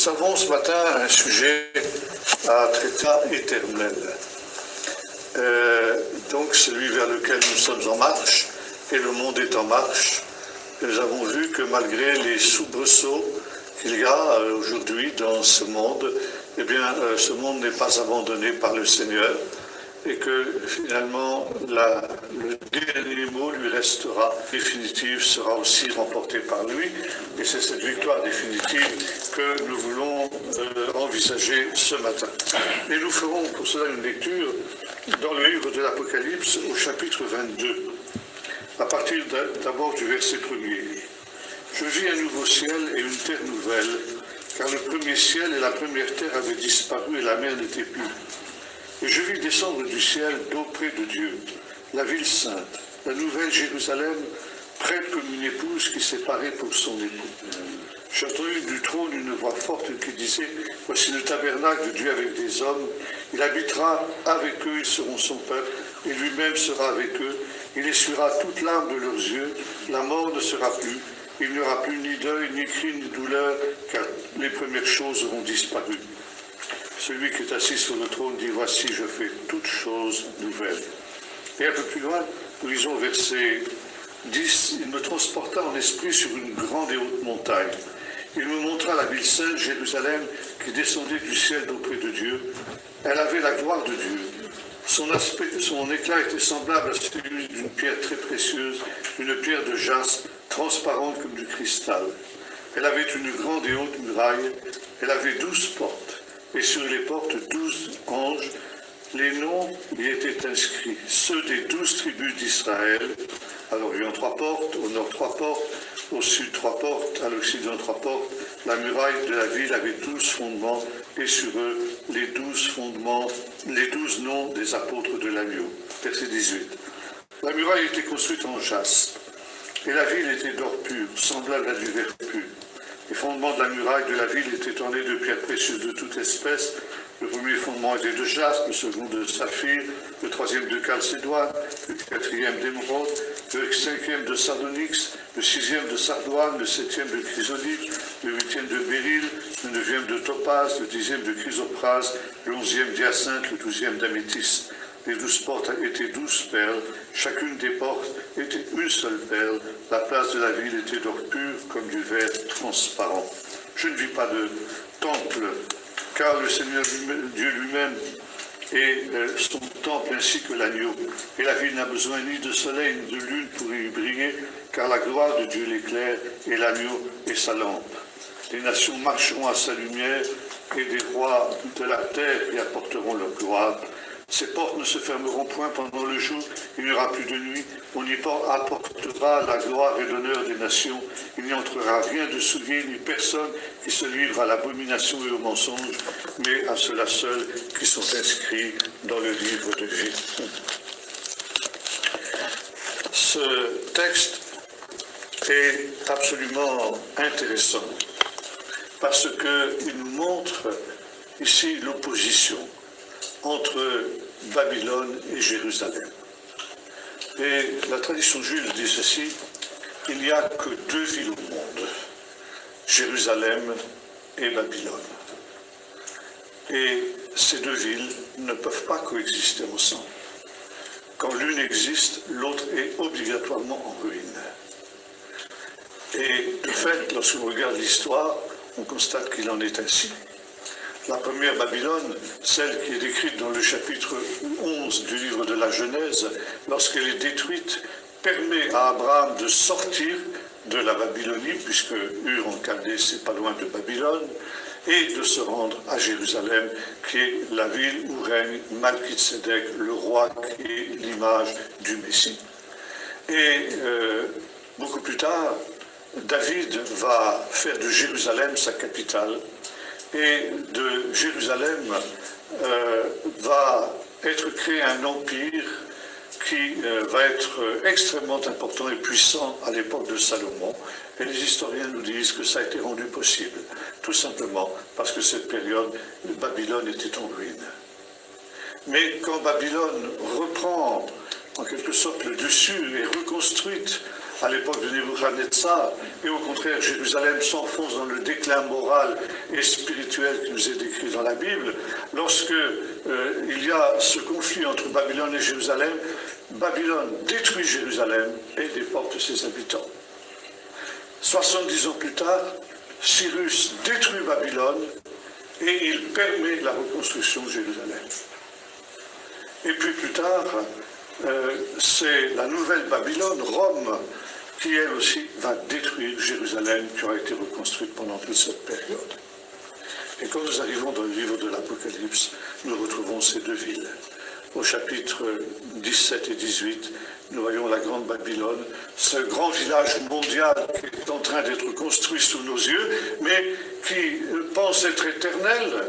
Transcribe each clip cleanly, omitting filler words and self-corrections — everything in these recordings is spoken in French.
Nous avons ce matin un sujet à traiter éternel. Donc celui vers lequel nous sommes en marche, et le monde est en marche. Nous avons vu que malgré les soubresauts qu'il y a aujourd'hui dans ce monde, eh bien, ce monde n'est pas abandonné par le Seigneur et que finalement le dernier mot lui restera définitif, sera aussi remporté par lui. Et c'est cette victoire définitive que nous voulons envisager ce matin. Et nous ferons pour cela une lecture dans le livre de l'Apocalypse au chapitre 22, à partir d'abord du verset 1er. Je vis un nouveau ciel et une terre nouvelle, car le premier ciel et la première terre avaient disparu et la mer n'était plus. Et je vis descendre du ciel d'auprès de Dieu, la ville sainte, la nouvelle Jérusalem, prête comme une épouse qui s'est parée pour son époux. J'entendis du trône une voix forte qui disait, « Voici le tabernacle de Dieu avec des hommes. Il habitera avec eux, ils seront son peuple, et lui-même sera avec eux. Il essuiera toute larme de leurs yeux. La mort ne sera plus. Il n'y aura plus ni deuil, ni cri, ni douleur, car les premières choses auront disparu. » Celui qui est assis sur le trône dit, « Voici, je fais toutes choses nouvelles. » Et un peu plus loin, nous lisons verset 10, « Il me transporta en esprit sur une grande et haute montagne. Il me montra la ville sainte, Jérusalem, qui descendait du ciel d'auprès de Dieu. Elle avait la gloire de Dieu. Son éclat était semblable à celui d'une pierre très précieuse, une pierre de jaspe, transparente comme du cristal. Elle avait une grande et haute muraille. Elle avait 12 portes. Et sur les portes, 12 anges. Les noms y étaient inscrits, ceux des 12 tribus d'Israël. Alors, il y a 3 portes, au nord 3 portes, au sud 3 portes, à l'occident 3 portes. La muraille de la ville avait 12 fondements, et sur eux, les 12 fondements, les 12 noms des apôtres de l'agneau. Verset 18. La muraille était construite en jaspe, et la ville était d'or pur, semblable à du verre pur. Les fondements de la muraille de la ville étaient ornés de pierres précieuses de toute espèce. Le premier fondement était de jaspe, le second de saphir, le troisième de chalcédoine, le quatrième d'émeraude, le cinquième de sardonyx, le sixième de sardoine, le septième de chrysolite, le huitième de béryl, le neuvième de topaze, le dixième de chrysoprase, le 11e d'hyacinthe, le 12e d'améthyste. Les 12 portes étaient 12 perles, chacune des portes était une seule perle. La place de la ville était d'or pur comme du verre transparent. Je ne vis pas de temple, car le Seigneur Dieu lui-même est son temple ainsi que l'agneau. Et la ville n'a besoin ni de soleil ni de lune pour y briller, car la gloire de Dieu l'éclaire et l'agneau est sa lampe. Les nations marcheront à sa lumière et des rois de la terre y apporteront leur gloire. Ces portes ne se fermeront point pendant le jour, il n'y aura plus de nuit, on y apportera la gloire et l'honneur des nations, il n'y entrera rien de souillé, ni personne qui se livre à l'abomination et au mensonge, mais à ceux-là seuls qui sont inscrits dans le livre de vie. Ce texte est absolument intéressant, parce qu'il nous montre ici l'opposition entre Babylone et Jérusalem. Et la tradition juive dit ceci, il n'y a que 2 villes au monde, Jérusalem et Babylone. Et ces 2 villes ne peuvent pas coexister ensemble. Quand l'une existe, l'autre est obligatoirement en ruine. Et de fait, lorsqu'on regarde l'histoire, on constate qu'il en est ainsi. La première Babylone, celle qui est décrite dans le chapitre 11 du livre de la Genèse, lorsqu'elle est détruite, permet à Abraham de sortir de la Babylonie, puisque Ur en Chaldée, c'est pas loin de Babylone, et de se rendre à Jérusalem, qui est la ville où règne Malkisédek, le roi qui est l'image du Messie. Et beaucoup plus tard, David va faire de Jérusalem sa capitale, et de Jérusalem va être créé un empire qui va être extrêmement important et puissant à l'époque de Salomon. Et les historiens nous disent que ça a été rendu possible, tout simplement parce que cette période, Babylone était en ruine. Mais quand Babylone reprend en quelque sorte le dessus et est reconstruite à l'époque de Nebuchadnezzar, et au contraire, Jérusalem s'enfonce dans le déclin moral et spirituel qui nous est décrit dans la Bible. Lorsque il y a ce conflit entre Babylone et Jérusalem, Babylone détruit Jérusalem et déporte ses habitants. 70 ans plus tard, Cyrus détruit Babylone et il permet la reconstruction de Jérusalem. Et puis plus tard, c'est la nouvelle Babylone, Rome, qui elle aussi va détruire Jérusalem, qui aura été reconstruite pendant toute cette période. Et quand nous arrivons dans le livre de l'Apocalypse, nous retrouvons ces deux villes. Au chapitre 17 et 18, nous voyons la grande Babylone, ce grand village mondial qui est en train d'être construit sous nos yeux, mais qui pense être éternel.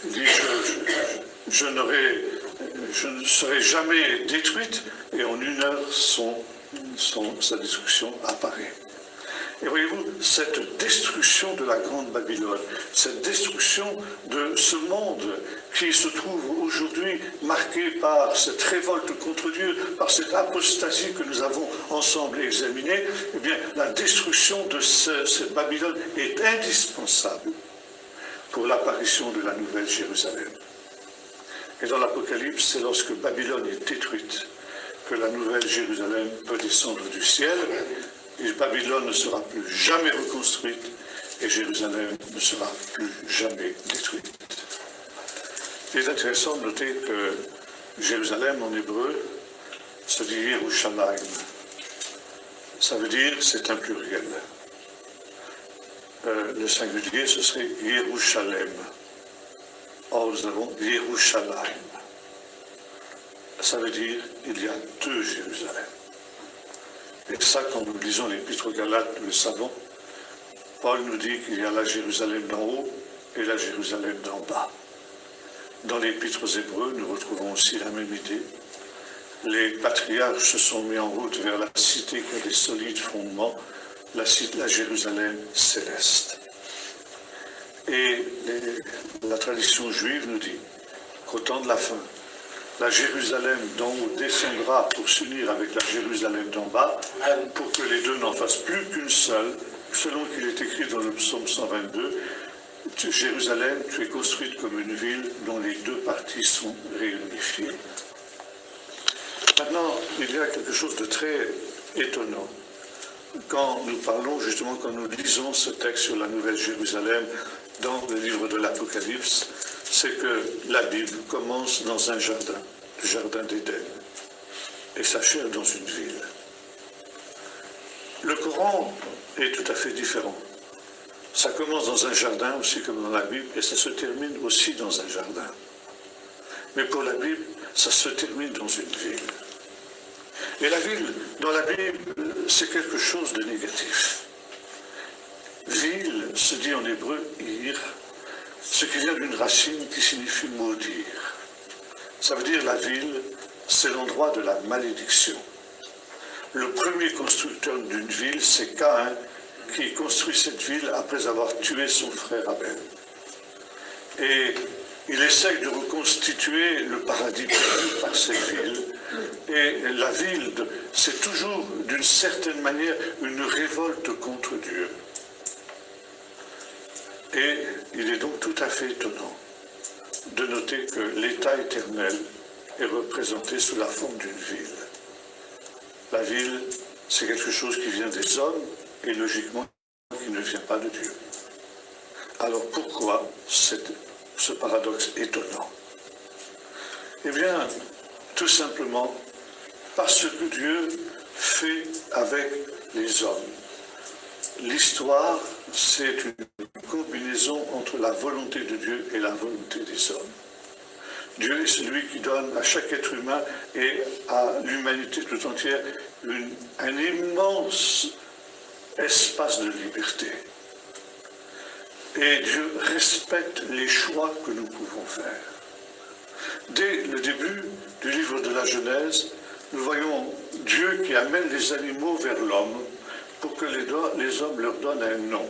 Il dit, je ne serai jamais détruite, et en une heure, sa destruction apparaît. Et voyez-vous, cette destruction de la grande Babylone, cette destruction de ce monde qui se trouve aujourd'hui marqué par cette révolte contre Dieu, par cette apostasie que nous avons ensemble examinée, eh bien, la destruction de cette Babylone est indispensable pour l'apparition de la nouvelle Jérusalem. Et dans l'Apocalypse, c'est lorsque Babylone est détruite que la nouvelle Jérusalem peut descendre du ciel, et Babylone ne sera plus jamais reconstruite, et Jérusalem ne sera plus jamais détruite. Il est intéressant de noter que Jérusalem en hébreu se dit Yerushalayim. Ça veut dire, c'est un pluriel. Le singulier, ce serait Yerushalem. Or, nous avons Yerushalayim. Ça veut dire, il y a deux Jérusalem. Et ça, quand nous lisons l'Épître aux Galates, nous le savons, Paul nous dit qu'il y a la Jérusalem d'en haut et la Jérusalem d'en bas. Dans l'Épître aux Hébreux, nous retrouvons aussi la même idée. Les patriarches se sont mis en route vers la cité qui a des solides fondements, la Jérusalem céleste. Et la tradition juive nous dit qu'au temps de la fin, la Jérusalem d'en haut descendra pour s'unir avec la Jérusalem d'en bas, pour que les deux n'en fassent plus qu'une seule, selon qu'il est écrit dans le psaume 122, Jérusalem, tu es construite comme une ville dont les deux parties sont réunifiées. Maintenant, il y a quelque chose de très étonnant. Quand nous parlons, justement, quand nous lisons ce texte sur la Nouvelle Jérusalem dans le livre de l'Apocalypse, c'est que la Bible commence dans un jardin, le jardin d'Éden, et s'achève dans une ville. Le Coran est tout à fait différent. Ça commence dans un jardin, aussi comme dans la Bible, et ça se termine aussi dans un jardin. Mais pour la Bible, ça se termine dans une ville. Et la ville, dans la Bible, c'est quelque chose de négatif. Ville se dit en hébreu ir, ce qui vient d'une racine qui signifie maudire. Ça veut dire la ville, c'est l'endroit de la malédiction. Le premier constructeur d'une ville, c'est Caïn, qui construit cette ville après avoir tué son frère Abel. Et il essaye de reconstituer le paradis perdu par cette ville. Et la ville, c'est toujours d'une certaine manière une révolte contre Dieu. Et il est donc tout à fait étonnant de noter que l'état éternel est représenté sous la forme d'une ville. La ville, c'est quelque chose qui vient des hommes et logiquement qui ne vient pas de Dieu. Alors pourquoi ce paradoxe étonnant? Eh bien, tout simplement parce que Dieu fait avec les hommes. L'histoire, c'est une combinaison entre la volonté de Dieu et la volonté des hommes. Dieu est celui qui donne à chaque être humain et à l'humanité tout entière un immense espace de liberté. Et Dieu respecte les choix que nous pouvons faire. Dès le début du livre de la Genèse, nous voyons Dieu qui amène les animaux vers l'homme pour que les hommes leur donnent un nom.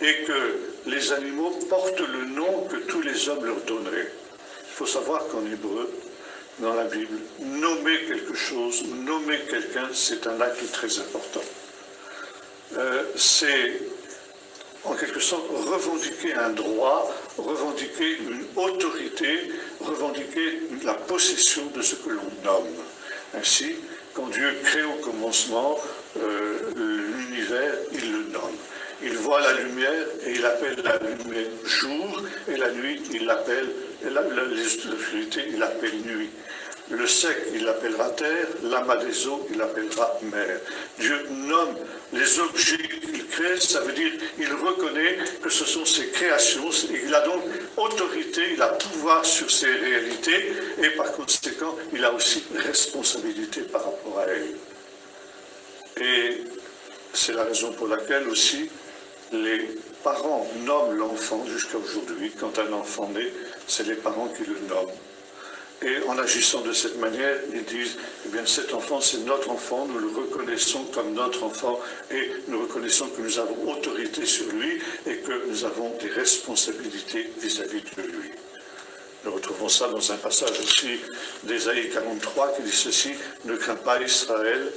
Et que les animaux portent le nom que tous les hommes leur donneraient. Il faut savoir qu'en hébreu, dans la Bible, nommer quelque chose, nommer quelqu'un, c'est un acte très important. C'est en quelque sorte revendiquer un droit, revendiquer une autorité, revendiquer la possession de ce que l'on nomme. Ainsi, quand Dieu crée au commencement l'univers, il le nomme. Il voit la lumière et il appelle la lumière jour, et la nuit, il l'appelle, les obscurités, il l'appelle nuit. Le sec, il l'appellera terre, l'amas des eaux, il l'appellera mer. Dieu nomme les objets qu'il crée, ça veut dire qu'il reconnaît que ce sont ses créations, et il a donc autorité, il a pouvoir sur ces réalités, et par conséquent, il a aussi responsabilité par rapport à elles. Et c'est la raison pour laquelle aussi les parents nomment l'enfant jusqu'à aujourd'hui. Quand un enfant naît, c'est les parents qui le nomment. Et en agissant de cette manière, ils disent, eh bien cet enfant c'est notre enfant, nous le reconnaissons comme notre enfant et nous reconnaissons que nous avons autorité sur lui et que nous avons des responsabilités vis-à-vis de lui. Nous retrouvons ça dans un passage aussi d'Ésaïe 43 qui dit ceci, ne crains pas Israël,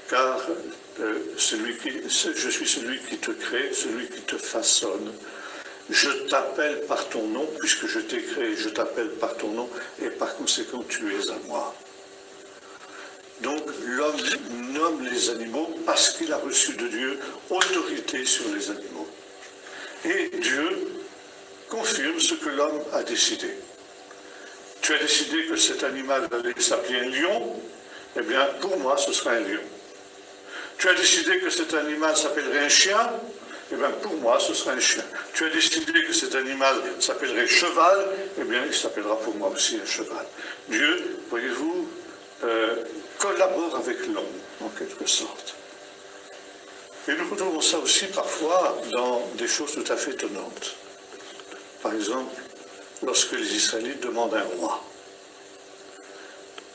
car je suis celui qui te crée, celui qui te façonne. Je t'appelle par ton nom, puisque je t'ai créé, je t'appelle par ton nom, et par conséquent, tu es à moi. Donc, l'homme nomme les animaux parce qu'il a reçu de Dieu autorité sur les animaux. Et Dieu confirme ce que l'homme a décidé. Tu as décidé que cet animal allait s'appeler un lion, eh bien, pour moi, ce sera un lion. Tu as décidé que cet animal s'appellerait un chien, eh bien, pour moi, ce sera un chien. Tu as décidé que cet animal s'appellerait cheval, eh bien, il s'appellera pour moi aussi un cheval. Dieu, voyez-vous, collabore avec l'homme, en quelque sorte. Et nous retrouvons ça aussi parfois dans des choses tout à fait étonnantes. Par exemple, lorsque les Israélites demandent un roi,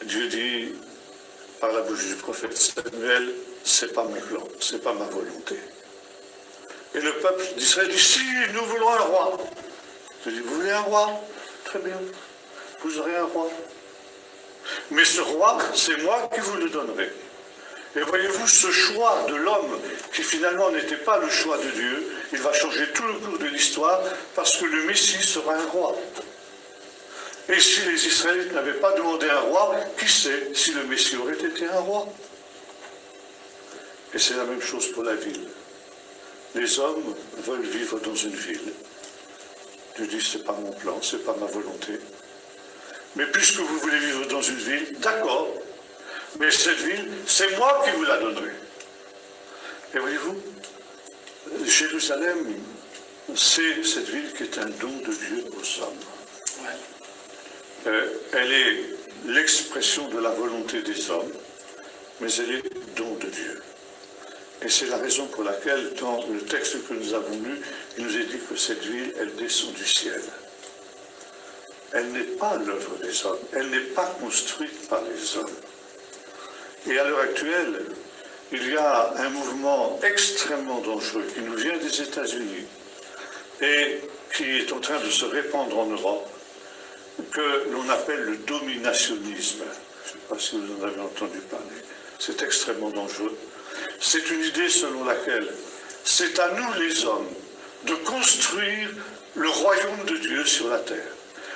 Dieu dit, par la bouche du prophète Samuel, c'est pas mon plan, c'est pas ma volonté. Et le peuple d'Israël dit, si, nous voulons un roi. Je dis, vous voulez un roi? Très bien, vous aurez un roi. Mais ce roi, c'est moi qui vous le donnerai. Et voyez-vous, ce choix de l'homme, qui finalement n'était pas le choix de Dieu, il va changer tout le cours de l'histoire, parce que le Messie sera un roi. Et si les Israélites n'avaient pas demandé un roi, qui sait si le Messie aurait été un roi? Et c'est la même chose pour la ville. Les hommes veulent vivre dans une ville. Dieu dit, c'est pas mon plan, c'est pas ma volonté. Mais puisque vous voulez vivre dans une ville, d'accord, mais cette ville, c'est moi qui vous la donnerai. Et voyez-vous, Jérusalem, c'est cette ville qui est un don de Dieu aux hommes. Elle est l'expression de la volonté des hommes, mais elle est don de Dieu. Et c'est la raison pour laquelle, dans le texte que nous avons lu, il nous est dit que cette ville, elle descend du ciel. Elle n'est pas l'œuvre des hommes, elle n'est pas construite par les hommes. Et à l'heure actuelle, il y a un mouvement extrêmement dangereux qui nous vient des États-Unis et qui est en train de se répandre en Europe, que l'on appelle le dominationnisme. Je ne sais pas si vous en avez entendu parler. C'est extrêmement dangereux. C'est une idée selon laquelle c'est à nous les hommes de construire le royaume de Dieu sur la terre.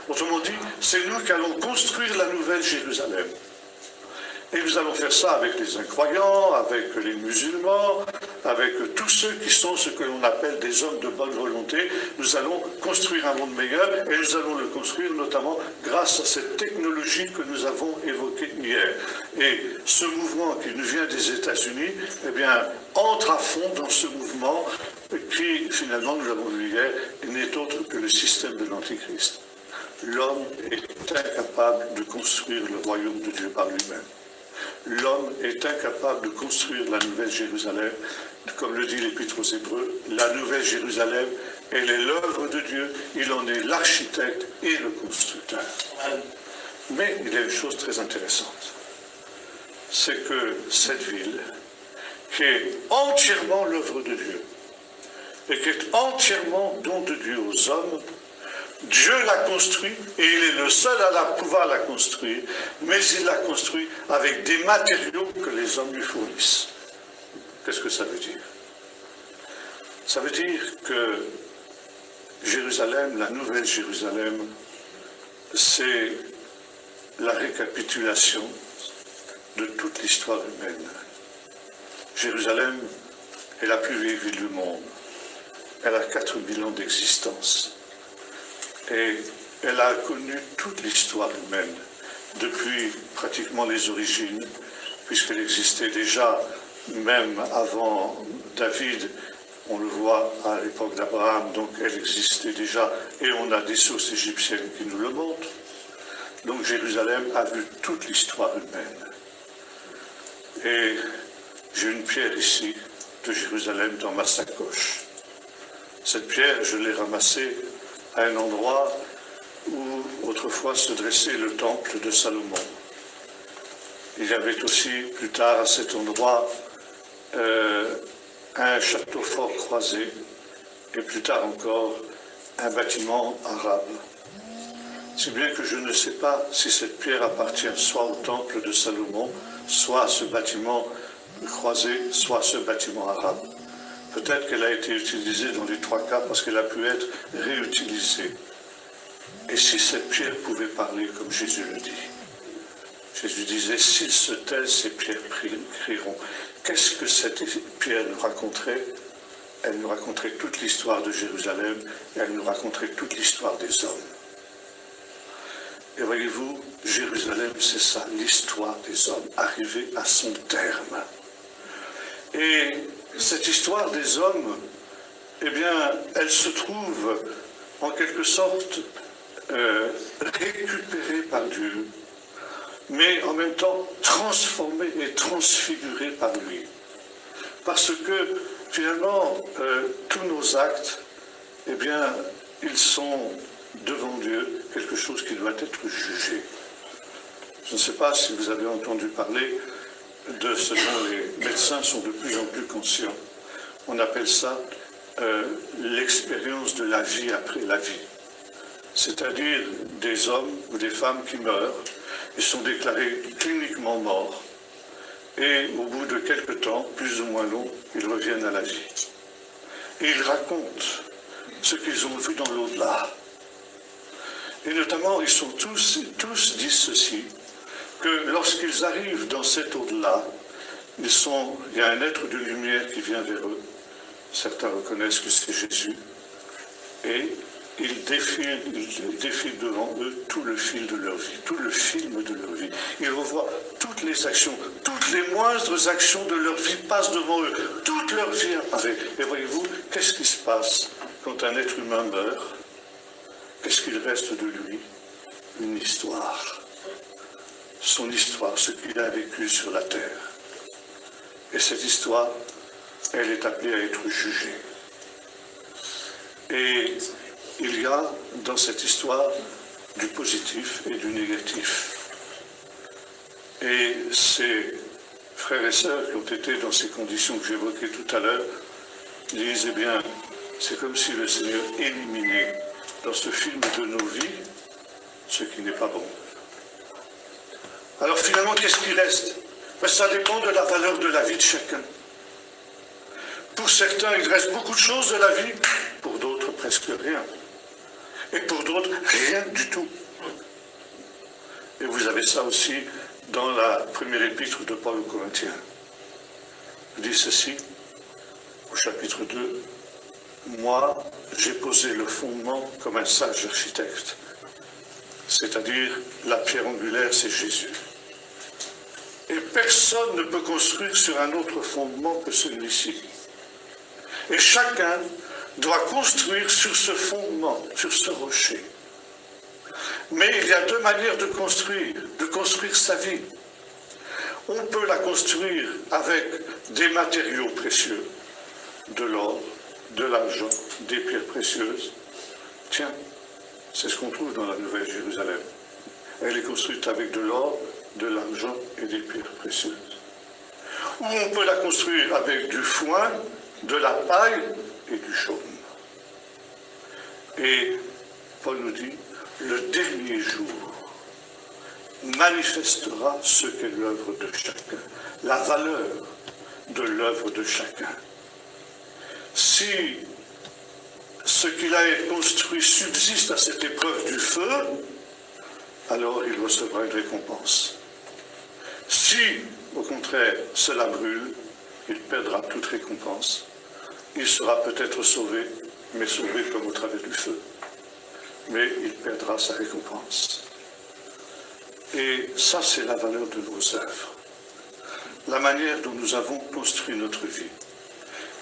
Autrement dit, c'est nous qui allons construire la nouvelle Jérusalem. Et nous allons faire ça avec les incroyants, avec les musulmans, avec tous ceux qui sont ce que l'on appelle des hommes de bonne volonté. Nous allons construire un monde meilleur et nous allons le construire notamment grâce à cette technologie que nous avons évoquée hier. Et ce mouvement qui nous vient des États-Unis, eh bien, entre à fond dans ce mouvement qui, finalement, nous l'avons vu hier, n'est autre que le système de l'Antichrist. L'homme est incapable de construire le royaume de Dieu par lui-même. L'homme est incapable de construire la nouvelle Jérusalem. Comme le dit l'Épître aux Hébreux, la nouvelle Jérusalem, elle est l'œuvre de Dieu, il en est l'architecte et le constructeur. Mais il y a une chose très intéressante, c'est que cette ville, qui est entièrement l'œuvre de Dieu, et qui est entièrement don de Dieu aux hommes, Dieu l'a construit et il est le seul à pouvoir la construire, mais il l'a construit avec des matériaux que les hommes lui fournissent. Qu'est-ce que ça veut dire? Ça veut dire que Jérusalem, la nouvelle Jérusalem, c'est la récapitulation de toute l'histoire humaine. Jérusalem est la plus vieille ville du monde. Elle a 4000 ans d'existence. Et elle a connu toute l'histoire humaine, depuis pratiquement les origines, puisqu'elle existait déjà, même avant David, on le voit à l'époque d'Abraham, donc elle existait déjà, et on a des sources égyptiennes qui nous le montrent. Donc Jérusalem a vu toute l'histoire humaine. Et j'ai une pierre ici, de Jérusalem, dans ma sacoche. Cette pierre, je l'ai ramassée à un endroit où autrefois se dressait le temple de Salomon. Il y avait aussi, plus tard, à cet endroit, un château fort croisé, et plus tard encore, un bâtiment arabe. Si bien que je ne sais pas si cette pierre appartient soit au temple de Salomon, soit à ce bâtiment croisé, soit à ce bâtiment arabe. Peut-être qu'elle a été utilisée dans les trois cas parce qu'elle a pu être réutilisée. Et si cette pierre pouvait parler comme Jésus le dit? Jésus disait, s'ils se taisent, ces pierres crieront. Qu'est-ce que cette pierre nous raconterait? Elle nous raconterait toute l'histoire de Jérusalem, et elle nous raconterait toute l'histoire des hommes. Et voyez-vous, Jérusalem, c'est ça, l'histoire des hommes, arrivée à son terme. Et cette histoire des hommes, eh bien, elle se trouve en quelque sorte récupérée par Dieu, mais en même temps transformée et transfigurée par lui. Parce que finalement, tous nos actes, eh bien, ils sont devant Dieu quelque chose qui doit être jugé. Je ne sais pas si vous avez entendu parler de ce dont les médecins sont de plus en plus conscients. On appelle ça l'expérience de la vie après la vie. C'est-à-dire des hommes ou des femmes qui meurent et sont déclarés cliniquement morts. Et au bout de quelque temps, plus ou moins long, ils reviennent à la vie. Et ils racontent ce qu'ils ont vu dans l'au-delà. Et notamment, ils sont tous disent ceci, que lorsqu'ils arrivent dans cet au-delà, il y a un être de lumière qui vient vers eux. Certains reconnaissent que c'est Jésus. Et il défile devant eux tout le fil de leur vie, tout le film de leur vie. Ils revoient toutes les actions, toutes les moindres actions de leur vie passent devant eux. Toute leur vie apparaît. Et voyez-vous, qu'est-ce qui se passe quand un être humain meurt? Qu'est-ce qu'il reste de lui? Une histoire. Son histoire, ce qu'il a vécu sur la terre. Et cette histoire, elle est appelée à être jugée. Et il y a dans cette histoire du positif et du négatif. Et ces frères et sœurs qui ont été dans ces conditions que j'évoquais tout à l'heure disent, eh bien, c'est comme si le Seigneur éliminait dans ce film de nos vies ce qui n'est pas bon. Alors finalement, qu'est-ce qui reste? Ben, ça dépend de la valeur de la vie de chacun. Pour certains, il reste beaucoup de choses de la vie, pour d'autres, presque rien. Et pour d'autres, rien du tout. Et vous avez ça aussi dans la première épître de Paul aux Corinthiens. Il dit ceci, au chapitre 2, « Moi, j'ai posé le fondement comme un sage architecte. » C'est-à-dire, la pierre angulaire, c'est Jésus. Et personne ne peut construire sur un autre fondement que celui-ci. Et chacun doit construire sur ce fondement, sur ce rocher. Mais il y a deux manières de construire sa vie. On peut la construire avec des matériaux précieux, de l'or, de l'argent, des pierres précieuses. Tiens, c'est ce qu'on trouve dans la Nouvelle Jérusalem. Elle est construite avec de l'or, de l'argent et des pierres précieuses. Ou on peut la construire avec du foin, de la paille et du chaume. Et Paul nous dit, le dernier jour manifestera ce qu'est l'œuvre de chacun, la valeur de l'œuvre de chacun. Si ce qu'il a construit subsiste à cette épreuve du feu, alors il recevra une récompense. Si, au contraire, cela brûle, il perdra toute récompense. Il sera peut-être sauvé, mais sauvé comme au travers du feu. Mais il perdra sa récompense. Et ça, c'est la valeur de nos œuvres. La manière dont nous avons construit notre vie.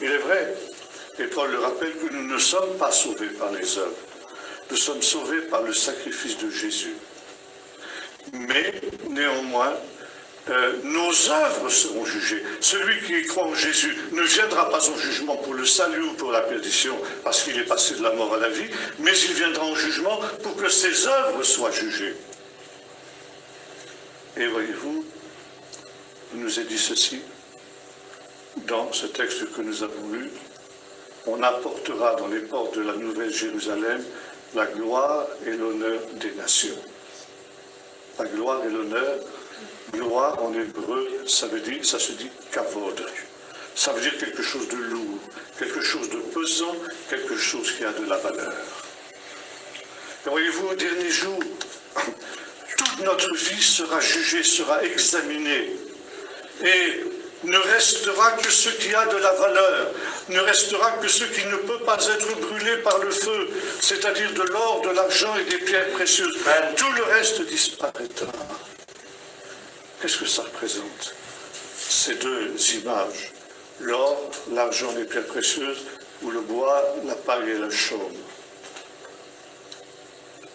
Il est vrai, et Paul le rappelle, que nous ne sommes pas sauvés par les œuvres. Nous sommes sauvés par le sacrifice de Jésus. Mais, néanmoins, nos œuvres seront jugées. Celui qui croit en Jésus ne viendra pas en jugement pour le salut ou pour la perdition, parce qu'il est passé de la mort à la vie, mais il viendra en jugement pour que ses œuvres soient jugées. Et voyez-vous, il nous est dit ceci, dans ce texte que nous avons lu, on apportera dans les portes de la Nouvelle Jérusalem la gloire et l'honneur des nations. La gloire et l'honneur, gloire en hébreu, ça se dit kavod. Ça veut dire quelque chose de lourd, quelque chose de pesant, quelque chose qui a de la valeur. Et voyez-vous, au dernier jour, toute notre vie sera jugée, sera examinée. Et ne restera que ce qui a de la valeur, ne restera que ce qui ne peut pas être brûlé par le feu, c'est-à-dire de l'or, de l'argent et des pierres précieuses. Tout le reste disparaîtra. Qu'est-ce que ça représente? Ces deux images, l'or, l'argent et les pierres précieuses, ou le bois, la paille et la chaume.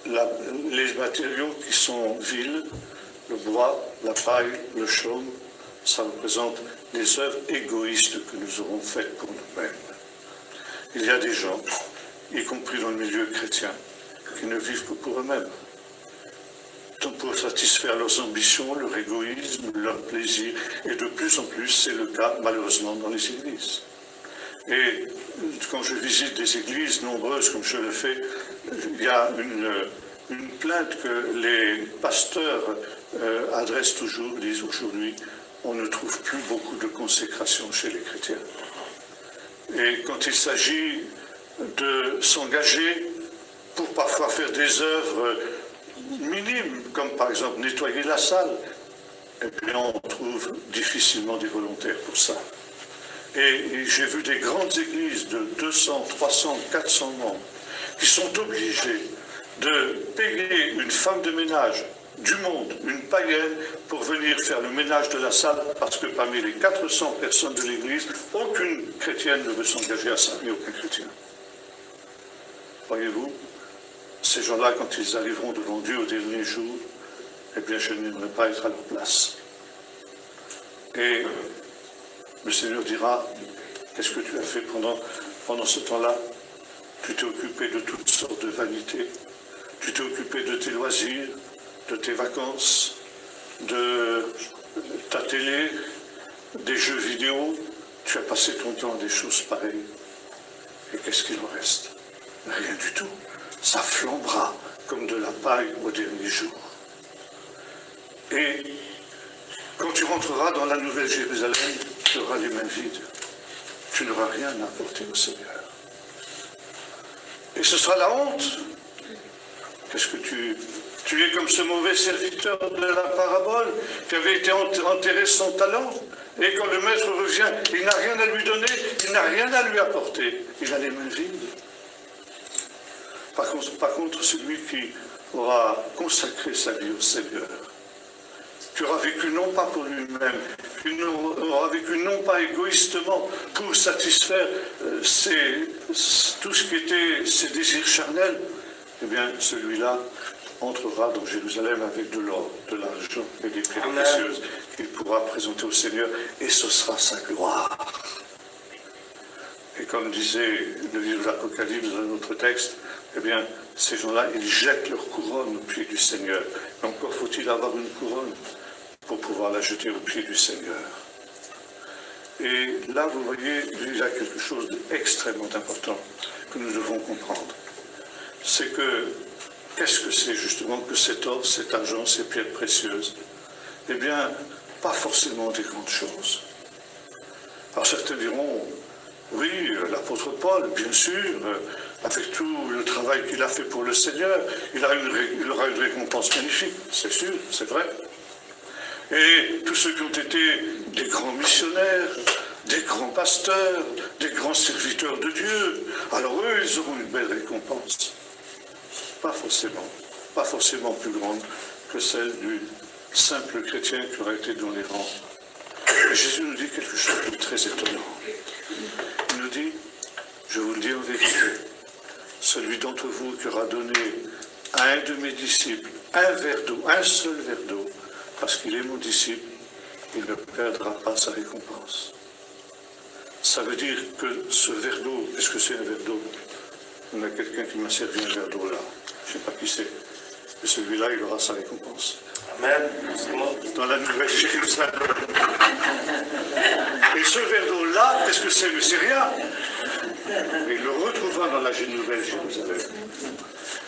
Les matériaux qui sont vils, le bois, la paille, le chaume, ça représente les œuvres égoïstes que nous aurons faites pour nous-mêmes. Il y a des gens, y compris dans le milieu chrétien, qui ne vivent que pour eux-mêmes. Donc pour satisfaire leurs ambitions, leur égoïsme, leur plaisir, et de plus en plus, c'est le cas malheureusement dans les églises. Et quand je visite des églises nombreuses, comme je le fais, il y a une plainte que les pasteurs adressent toujours, disent aujourd'hui, on ne trouve plus beaucoup de consécration chez les chrétiens. Et quand il s'agit de s'engager pour parfois faire des œuvres minimes, comme par exemple nettoyer la salle, eh bien on trouve difficilement des volontaires pour ça. Et j'ai vu des grandes églises de 200, 300, 400 membres qui sont obligés de payer une femme de ménage du monde, une païenne, pour venir faire le ménage de la salle, parce que parmi les 400 personnes de l'église, aucune chrétienne ne veut s'engager à ça, ni aucun chrétien. Voyez-vous, ces gens-là, quand ils arriveront devant Dieu au dernier jour, eh bien, je n'aimerais pas être à leur place. Et le Seigneur dira, qu'est-ce que tu as fait pendant ce temps-là? Tu t'es occupé de toutes sortes de vanités, tu t'es occupé de tes loisirs, de tes vacances, de ta télé, des jeux vidéo, tu as passé ton temps à des choses pareilles. Et qu'est-ce qu'il en reste? Rien du tout. Ça flambera comme de la paille au dernier jour. Et quand tu rentreras dans la Nouvelle Jérusalem, tu auras les mains vides. Tu n'auras rien à apporter au Seigneur. Et ce sera la honte. Qu'est-ce que tu es comme ce mauvais serviteur de la parabole qui avait été enterré sans talent, et quand le maître revient, il n'a rien à lui donner, il n'a rien à lui apporter, il a les mains vides. Par contre, celui qui aura consacré sa vie au Seigneur, qui aura vécu non pas pour lui-même, qui aura vécu non pas égoïstement pour satisfaire tout ce qui était ses désirs charnels, eh bien, celui-là entrera dans Jérusalem avec de l'or, de l'argent et des pierres précieuses qu'il pourra présenter au Seigneur, et ce sera sa gloire. Et comme disait le livre de l'Apocalypse dans notre texte, eh bien, ces gens-là, ils jettent leur couronne aux pieds du Seigneur. Mais encore faut-il avoir une couronne pour pouvoir la jeter aux pieds du Seigneur. Et là, vous voyez, il y a quelque chose d'extrêmement important que nous devons comprendre. C'est que qu'est-ce que c'est justement que cet or, cet argent, ces pierres précieuses? Eh bien, pas forcément des grandes choses. Alors certains diront, oui, l'apôtre Paul, bien sûr, avec tout le travail qu'il a fait pour le Seigneur, il aura une récompense magnifique, c'est sûr, c'est vrai. Et tous ceux qui ont été des grands missionnaires, des grands pasteurs, des grands serviteurs de Dieu, alors eux, ils auront une belle récompense. Pas forcément plus grande que celle du simple chrétien qui aurait été dans les rangs. Et Jésus nous dit quelque chose de très étonnant. Il nous dit, je vous le dis en vérité, celui d'entre vous qui aura donné à un de mes disciples un verre d'eau, un seul verre d'eau, parce qu'il est mon disciple, il ne perdra pas sa récompense. Ça veut dire que ce verre d'eau, est-ce que c'est un verre d'eau? Il y a quelqu'un qui m'a servi un verre d'eau là. Je ne sais pas qui c'est. Mais celui-là, il aura sa récompense. Amen. Dans la Nouvelle Jérusalem. Et ce verre d'eau-là, qu'est-ce que c'est? Mais c'est rien. Et il le retrouvera dans la Nouvelle Jérusalem.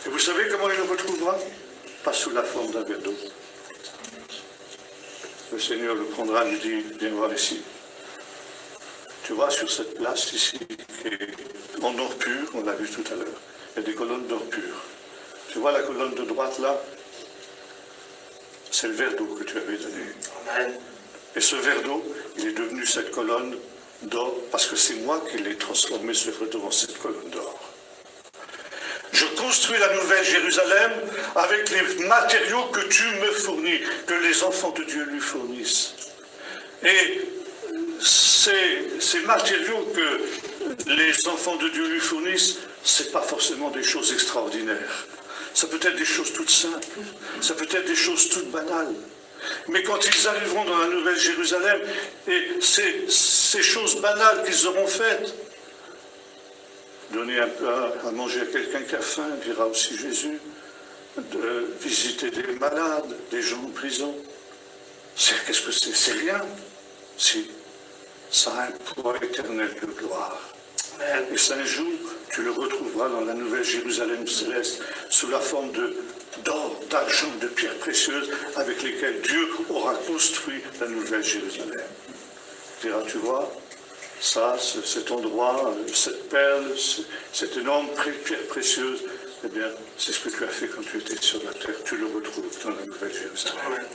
Et vous savez comment il le retrouvera? Pas sous la forme d'un verre d'eau. Le Seigneur le prendra et lui dit, viens voir ici. Tu vois, sur cette place ici, qui est en or pur, on l'a vu tout à l'heure, il y a des colonnes d'or pur. Tu vois la colonne de droite là? C'est le verre d'eau que tu avais donné. Amen. Et ce verre d'eau, il est devenu cette colonne d'or, parce que c'est moi qui l'ai transformé, ce verre d'eau, en cette colonne d'or. Je construis la Nouvelle Jérusalem avec les matériaux que tu me fournis, que les enfants de Dieu lui fournissent. Et ces matériaux que les enfants de Dieu lui fournissent, ce n'est pas forcément des choses extraordinaires. Ça peut être des choses toutes simples, ça peut être des choses toutes banales. Mais quand ils arriveront dans la Nouvelle Jérusalem, et ces choses banales qu'ils auront faites, donner un peu à manger à quelqu'un qui a faim, dira aussi Jésus, de visiter des malades, des gens en prison, qu'est-ce que c'est? C'est rien. Si, ça a un poids éternel de gloire. Et ça, un jour, tu le retrouveras dans la Nouvelle Jérusalem céleste, sous la forme d'or, d'argent, de pierres précieuses, avec lesquelles Dieu aura construit la Nouvelle Jérusalem. Tu diras, tu vois, ça, cet endroit, cette perle, cette énorme pierre précieuse, eh bien, c'est ce que tu as fait quand tu étais sur la terre. Tu le retrouves dans la Nouvelle Jérusalem.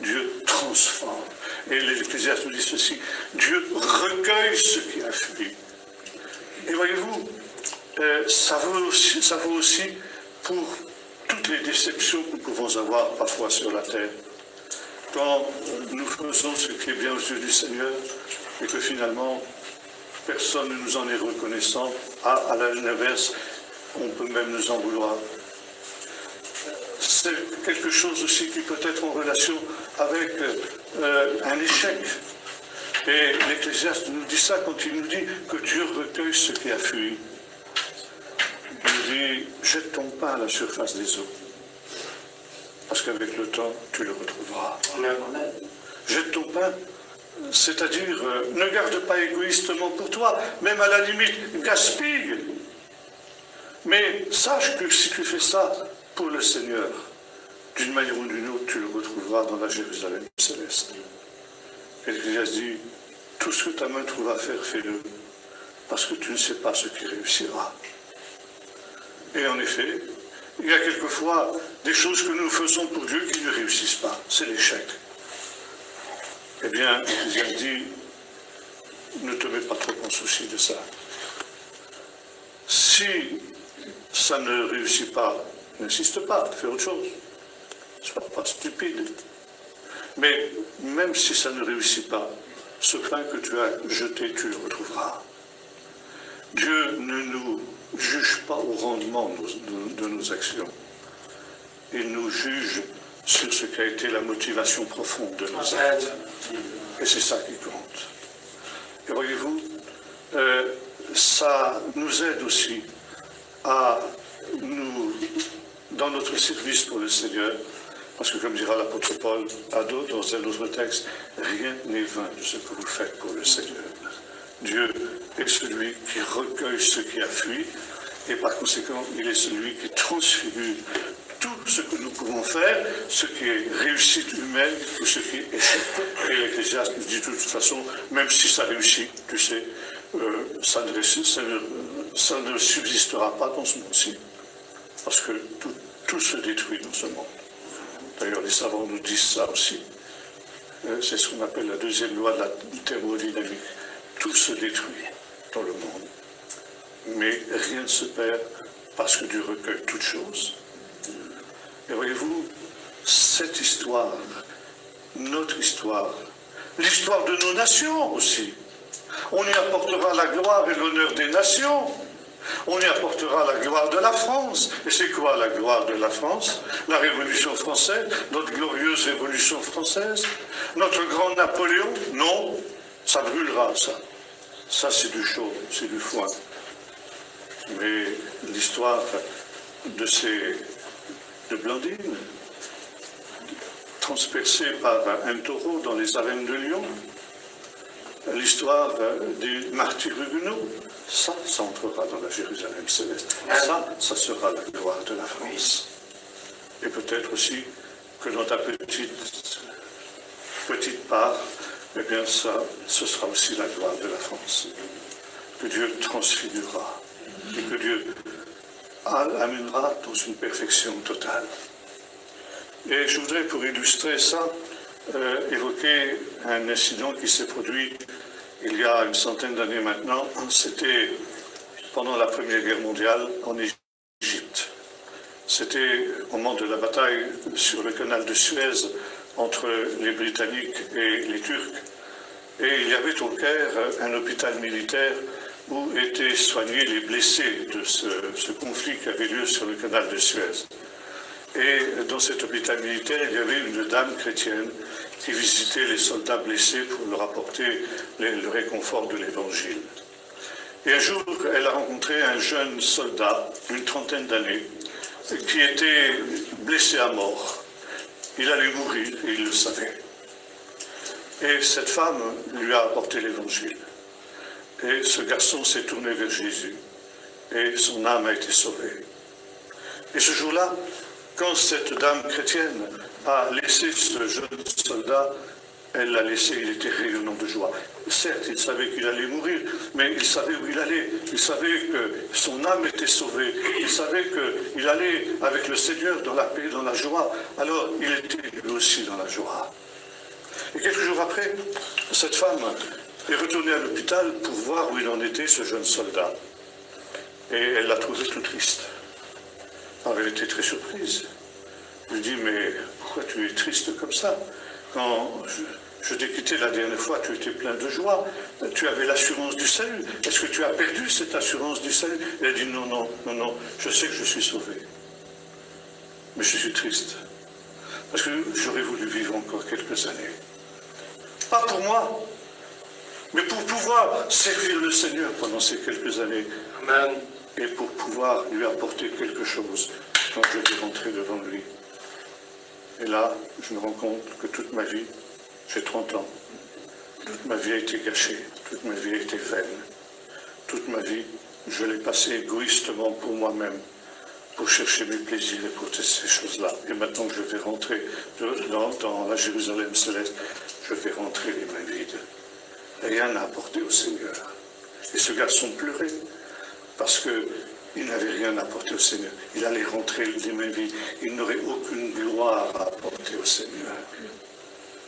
Dieu transforme. Et l'Ecclésiaste nous dit ceci, Dieu recueille ce qui a fui. Et voyez-vous, ça vaut aussi pour toutes les déceptions que nous pouvons avoir parfois sur la terre. Quand nous faisons ce qui est bien aux yeux du Seigneur et que finalement, personne ne nous en est reconnaissant, à l'inverse, on peut même nous en vouloir. C'est quelque chose aussi qui peut être en relation avec un échec. Et l'Ecclésiaste nous dit ça quand il nous dit que Dieu recueille ce qui a fui. Il nous dit, jette ton pain à la surface des eaux. Parce qu'avec le temps, tu le retrouveras. Jette ton pain, c'est-à-dire, ne garde pas égoïstement pour toi, même à la limite, gaspille. Mais sache que si tu fais ça pour le Seigneur, d'une manière ou d'une autre, tu le retrouveras dans la Jérusalem céleste. Et l'Église dit, tout ce que ta main trouve à faire, fais-le, parce que tu ne sais pas ce qui réussira. Et en effet, il y a quelquefois des choses que nous faisons pour Dieu qui ne réussissent pas. C'est l'échec. Eh bien, l'Église dit, ne te mets pas trop en souci de ça. Si ça ne réussit pas, n'insiste pas, fais autre chose. Ne sois pas stupide. Mais même si ça ne réussit pas, ce pain que tu as jeté, tu le retrouveras. Dieu ne nous juge pas au rendement de nos actions. Il nous juge sur ce qui a été la motivation profonde de nos actes. Et c'est ça qui compte. Et voyez-vous, ça nous aide aussi à nous, dans notre service pour le Seigneur, parce que comme dira l'apôtre Paul dans un autre texte, rien n'est vain de ce que vous faites pour le Seigneur. Dieu est celui qui recueille ce qui a fui, et par conséquent, il est celui qui transfigure ce que nous pouvons faire, ce qui est réussite humaine ou ce qui est échec. Et l'Ecclésiaste nous dit de toute façon, même si ça réussit, tu sais, ça ne subsistera pas dans ce monde-ci. Parce que tout se détruit dans ce monde. D'ailleurs, les savants nous disent ça aussi. C'est ce qu'on appelle la deuxième loi de la thermodynamique. Tout se détruit dans le monde. Mais rien ne se perd parce que Dieu recueille toutes choses. Et voyez-vous, cette histoire, notre histoire, l'histoire de nos nations aussi, on y apportera la gloire et l'honneur des nations. On y apportera la gloire de la France. Et c'est quoi la gloire de la France? La Révolution française, notre glorieuse Révolution française, notre grand Napoléon? Non, ça brûlera, ça. Ça, c'est du chaud, c'est du foin. Mais l'histoire de Blandine, transpercée par un taureau dans les arènes de Lyon, l'histoire des martyrs huguenots, ça entrera dans la Jérusalem céleste. Ça sera la gloire de la France. Et peut-être aussi que dans ta petite part, eh bien ce sera aussi la gloire de la France. Que Dieu transfigurera et que Dieu amènera dans une perfection totale. Et je voudrais, pour illustrer ça, évoquer un incident qui s'est produit il y a une centaine d'années maintenant. C'était pendant la Première Guerre mondiale en Égypte. C'était au moment de la bataille sur le canal de Suez entre les Britanniques et les Turcs. Et il y avait au Caire un hôpital militaire où étaient soignés les blessés de ce conflit qui avait lieu sur le canal de Suez. Et dans cet hôpital militaire, il y avait une dame chrétienne qui visitait les soldats blessés pour leur apporter le réconfort de l'Évangile. Et un jour, elle a rencontré un jeune soldat d'une trentaine d'années qui était blessé à mort. Il allait mourir et il le savait. Et cette femme lui a apporté l'Évangile. Et ce garçon s'est tourné vers Jésus. Et son âme a été sauvée. Et ce jour-là, quand cette dame chrétienne a laissé ce jeune soldat, elle l'a laissé, il était rayonnant de joie. Certes, il savait qu'il allait mourir, mais il savait où il allait. Il savait que son âme était sauvée. Il savait qu'il allait avec le Seigneur dans la paix, dans la joie. Alors, il était lui aussi dans la joie. Et quelques jours après, cette femme est retournée à l'hôpital pour voir où il en était, ce jeune soldat. Et elle l'a trouvé tout triste. Alors, elle était très surprise. Je lui dis, mais pourquoi tu es triste comme ça? Quand je t'ai quitté la dernière fois, tu étais plein de joie. Tu avais l'assurance du salut. Est-ce que tu as perdu cette assurance du salut? Elle a dit, non, je sais que je suis sauvé. Mais je suis triste. Parce que j'aurais voulu vivre encore quelques années. Pas pour moi, mais pour pouvoir servir le Seigneur pendant ces quelques années. Amen. Et pour pouvoir lui apporter quelque chose quand je vais rentrer devant lui. Et là, je me rends compte que toute ma vie, j'ai 30 ans, toute ma vie a été gâchée, toute ma vie a été vaine. Toute ma vie, je l'ai passée égoïstement pour moi-même, pour chercher mes plaisirs et pour ces choses-là. Et maintenant que je vais rentrer dans la Jérusalem céleste, je vais rentrer les mains vides. Rien à apporter au Seigneur. Et ce garçon pleurait, parce qu'il n'avait rien à apporter au Seigneur. Il allait rentrer les mains vides. Il n'aurait aucune gloire à apporter au Seigneur.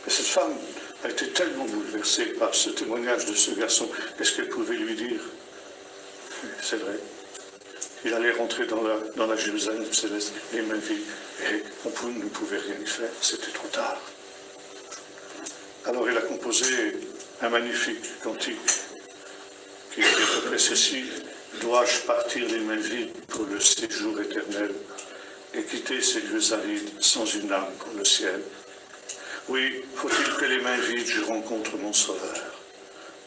Et cette femme a été tellement bouleversée par ce témoignage de ce garçon. Qu'est-ce qu'elle pouvait lui dire? C'est vrai. Il allait rentrer dans la Jérusalem céleste, les mains vides. Et on ne pouvait rien y faire. C'était trop tard. Alors il a composé un magnifique cantique qui est après ceci. Dois-je partir les mains vides pour le séjour éternel et quitter ces lieux arides sans une âme pour le ciel? Oui, faut-il que les mains vides je rencontre mon Sauveur,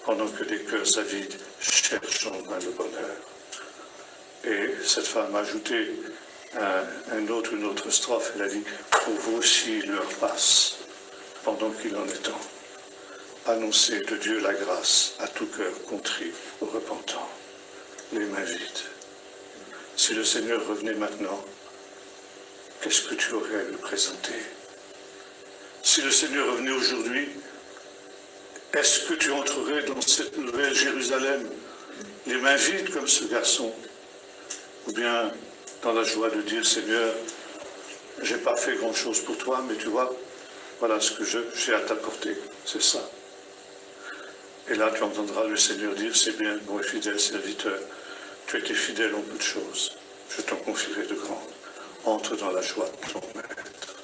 pendant que des cœurs avides cherchent en vain le bonheur. Et cette femme a ajouté une autre strophe, elle a dit, pour vous aussi l'heure passe, pendant qu'il en est temps. Annoncez de Dieu la grâce à tout cœur contrit ou repentant. Les mains vides. Si le Seigneur revenait maintenant, qu'est-ce que tu aurais à lui présenter? Si le Seigneur revenait aujourd'hui, est-ce que tu entrerais dans cette nouvelle Jérusalem, les mains vides comme ce garçon? Ou bien dans la joie de dire, Seigneur, j'ai pas fait grand-chose pour toi, mais tu vois, voilà ce que j'ai à t'apporter, c'est ça. Et là, tu entendras le Seigneur dire, c'est bien, bon et fidèle serviteur, tu as été fidèle en toutes choses, je t'en confierai de grandes. Entre dans la joie de ton maître.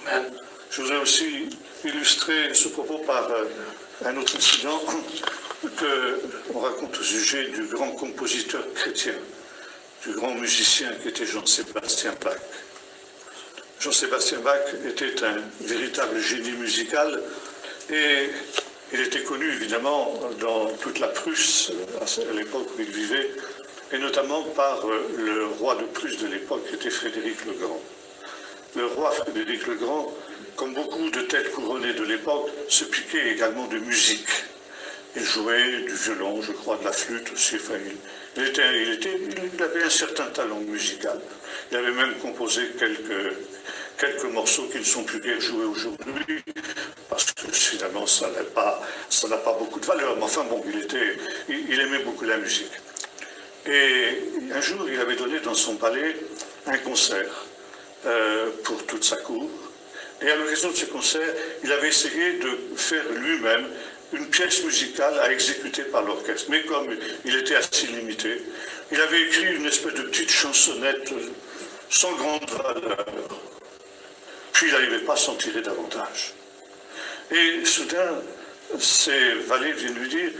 Amen. Je voudrais aussi illustrer ce propos par un autre incident qu'on raconte au sujet du grand compositeur chrétien, du grand musicien qui était Jean-Sébastien Bach. Jean-Sébastien Bach était un véritable génie musical et il était connu évidemment dans toute la Prusse à l'époque où il vivait, et notamment par le roi de Prusse de l'époque qui était Frédéric le Grand. Le roi Frédéric le Grand, comme beaucoup de têtes couronnées de l'époque, se piquait également de musique. Il jouait du violon, je crois, de la flûte aussi. Enfin, il avait un certain talent musical. Il avait même composé quelques morceaux qui ne sont plus guère joués aujourd'hui, parce que finalement, ça n'a pas beaucoup de valeur. Mais enfin bon, il aimait beaucoup la musique. Et un jour, il avait donné dans son palais un concert pour toute sa cour. Et à l'occasion de ce concert, il avait essayé de faire lui-même une pièce musicale à exécuter par l'orchestre. Mais comme il était assez limité, il avait écrit une espèce de petite chansonnette sans grande valeur. Puis il n'arrivait pas à s'en tirer davantage. Et soudain, ses valets viennent lui dire,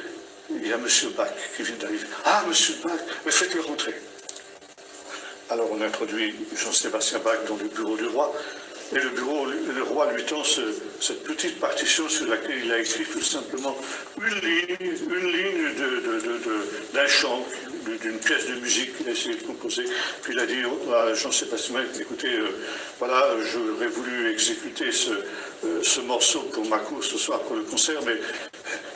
il y a M. Bach qui vient d'arriver. Ah, M. Bach, mais faites-le rentrer. Alors on introduit Jean-Sébastien Bach dans le bureau du roi, et le roi lui tend cette petite partition sur laquelle il a écrit tout simplement une ligne d'un chant, d'une pièce de musique qu'il a essayé de composer. Puis il a dit à Jean-Sébastien Bach, écoutez, voilà, j'aurais voulu exécuter ce morceau pour ma cour ce soir pour le concert, mais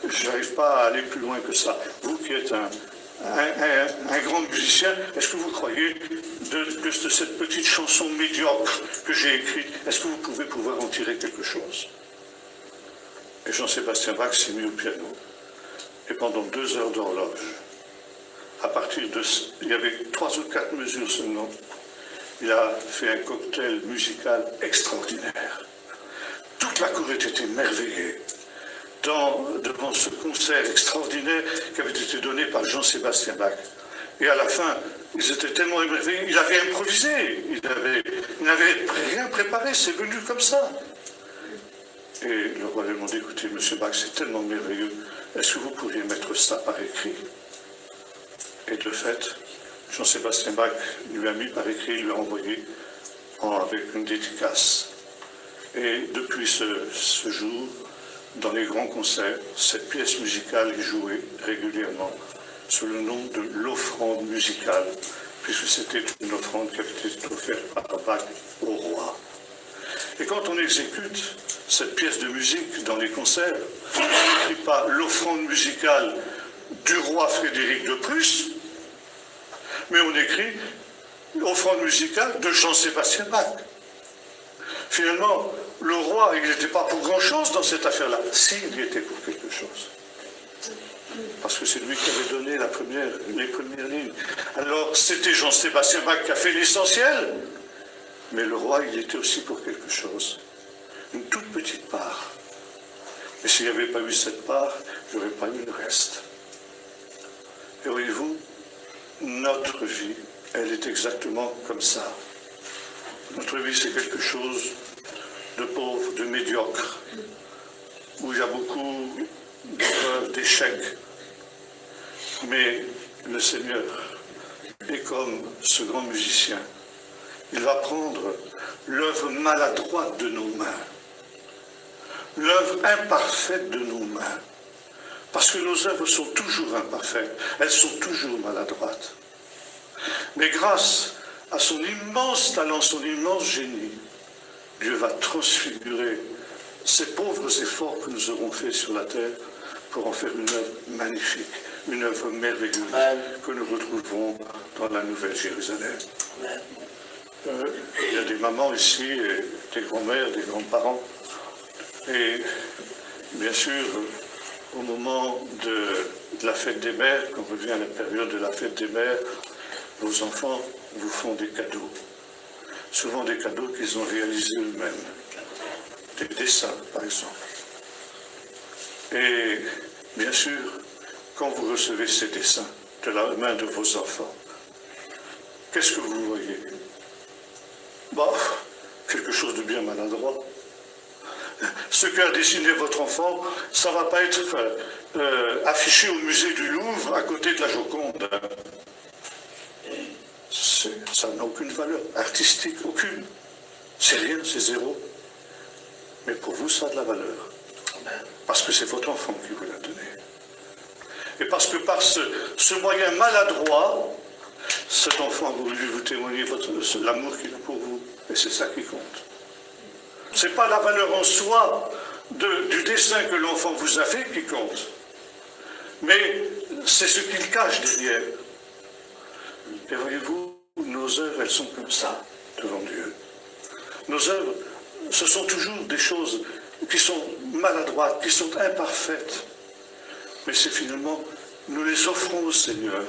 je n'arrive pas à aller plus loin que ça. Vous qui êtes un grand musicien, est-ce que vous croyez que cette petite chanson médiocre que j'ai écrite, est-ce que vous pouvez pouvoir en tirer quelque chose? Et Jean-Sébastien Bach s'est mis au piano. Et pendant 2 heures d'horloge, à partir de... il y avait 3 ou 4 mesures seulement, il a fait un cocktail musical extraordinaire. Toute la cour était émerveillée devant ce concert extraordinaire qui avait été donné par Jean-Sébastien Bach. Et à la fin, ils étaient tellement émerveillés, il avait improvisé, il n'avait rien préparé, c'est venu comme ça. Et le roi lui a demandé, écoutez, M. Bach, c'est tellement merveilleux, est-ce que vous pourriez mettre ça par écrit? Et de fait, Jean-Sébastien Bach lui a mis par écrit, il lui a envoyé avec une dédicace. Et depuis ce jour, dans les grands concerts, cette pièce musicale est jouée régulièrement sous le nom de l'offrande musicale, puisque c'était une offrande qui avait été offerte par Bach au roi. Et quand on exécute cette pièce de musique dans les concerts, on n'écrit pas l'offrande musicale du roi Frédéric de Prusse, mais on écrit l'offrande musicale de Jean-Sébastien Bach. Finalement, le roi, il n'était pas pour grand-chose dans cette affaire-là. Si, il y était pour quelque chose. Parce que c'est lui qui avait donné les premières lignes. Alors, c'était Jean-Sébastien Bach qui a fait l'essentiel, mais le roi, il était aussi pour quelque chose. Une toute petite part. Mais s'il n'y avait pas eu cette part, il n'y aurait pas eu le reste. Et voyez-vous, notre vie, elle est exactement comme ça. Notre vie, c'est quelque chose de pauvre, de médiocre, où il y a beaucoup d'épreuves, d'échecs. Mais le Seigneur est comme ce grand musicien. Il va prendre l'œuvre maladroite de nos mains, l'œuvre imparfaite de nos mains, parce que nos œuvres sont toujours imparfaites, elles sont toujours maladroites. Mais grâce à son immense talent, son immense génie, Dieu va transfigurer ces pauvres efforts que nous aurons faits sur la terre pour en faire une œuvre magnifique, une œuvre merveilleuse que nous retrouverons dans la Nouvelle Jérusalem. Il y a des mamans ici, et des grands-mères, des grands-parents. Et bien sûr, au moment de la fête des mères, quand revient la période de la fête des mères, vos enfants vous font des cadeaux. Souvent des cadeaux qu'ils ont réalisés eux-mêmes. Des dessins, par exemple. Et bien sûr, quand vous recevez ces dessins de la main de vos enfants, qu'est-ce que vous voyez? Quelque chose de bien maladroit. Ce qu'a dessiné votre enfant, ça ne va pas être affiché au musée du Louvre à côté de la Joconde. Ça n'a aucune valeur artistique, aucune. C'est rien, c'est zéro. Mais pour vous, ça a de la valeur. Parce que c'est votre enfant qui vous l'a donné. Et parce que par ce moyen maladroit, cet enfant a voulu vous témoigner l'amour qu'il a pour vous. Et c'est ça qui compte. Ce n'est pas la valeur en soi du dessin que l'enfant vous a fait qui compte. Mais c'est ce qu'il cache derrière. Et voyez-vous, nos œuvres, elles sont comme ça, devant Dieu. Nos œuvres, ce sont toujours des choses qui sont maladroites, qui sont imparfaites. Mais c'est finalement, nous les offrons au Seigneur.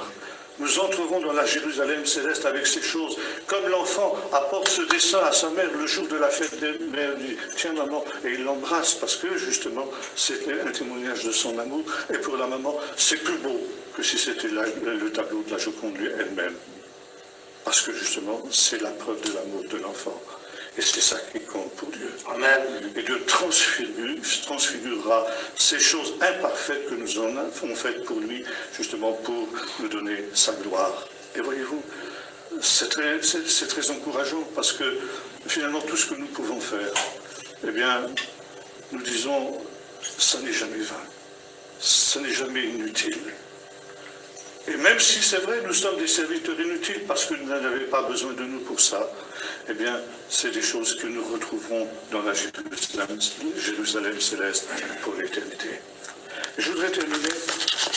Nous entrerons dans la Jérusalem céleste avec ces choses. Comme l'enfant apporte ce dessin à sa mère le jour de la fête des mères, il dit « Tiens maman », et il l'embrasse parce que justement, c'était un témoignage de son amour. Et pour la maman, c'est plus beau que si c'était le tableau de la Joconde elle-même. Parce que justement, c'est la preuve de l'amour de l'enfant. Et c'est ça qui compte pour Dieu. Amen. Et Dieu transfigurera ces choses imparfaites que nous en avons faites pour lui, justement pour nous donner sa gloire. Et voyez-vous, c'est très encourageant parce que finalement tout ce que nous pouvons faire, eh bien, nous disons, ça n'est jamais vain, ça n'est jamais inutile. Et même si c'est vrai, nous sommes des serviteurs inutiles parce que vous n'avez pas besoin de nous pour ça, eh bien, c'est des choses que nous retrouverons dans la Jérusalem céleste pour l'éternité. Je voudrais terminer